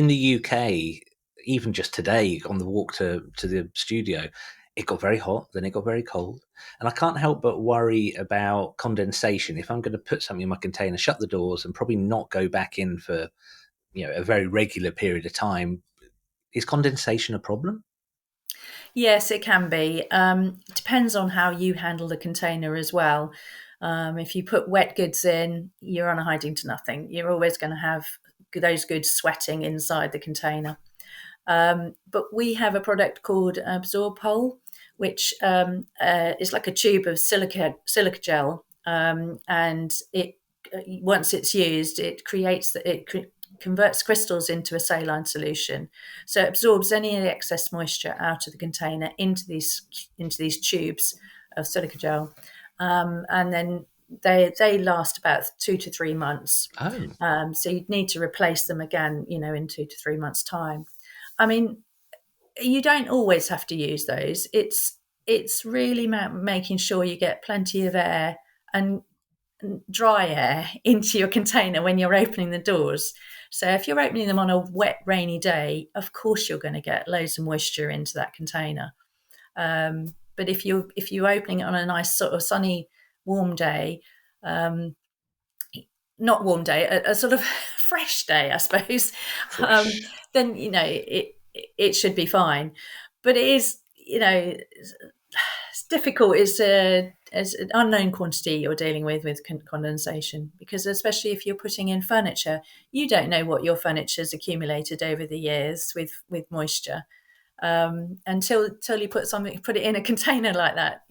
In the UK, even just today on the walk to the studio, it got very hot, then it got very cold. And I can't help but worry about condensation. If I'm going to put something in my container, shut the doors, and probably not go back in for a very regular period of time, is condensation a problem? Yes, it can be. It depends on how you handle the container as well. If you put wet goods in, you're on a hiding to nothing. You're always going to have those goods sweating inside the container. But we have a product called AbsorbPole, which is like a tube of silica gel, and it once it's used, converts crystals into a saline solution. So it absorbs any excess moisture out of the container into these tubes of silica gel, and then they last about 2 to 3 months. Oh, So you'd need to replace them again, in 2 to 3 months' time. I mean, you don't always have to use those. It's really making sure you get plenty of air and dry air into your container when you're opening the doors. So if you're opening them on a wet, rainy day, of course you're going to get loads of moisture into that container. But if you're opening it on a nice sort of sunny, warm day, um, not warm day, a sort of fresh day, I suppose, um, fresh. then it should be fine. But it is, it's difficult. It's an unknown quantity you're dealing with condensation, because especially if you're putting in furniture, you don't know what your furniture's accumulated over the years with moisture, until you put it in a container like that.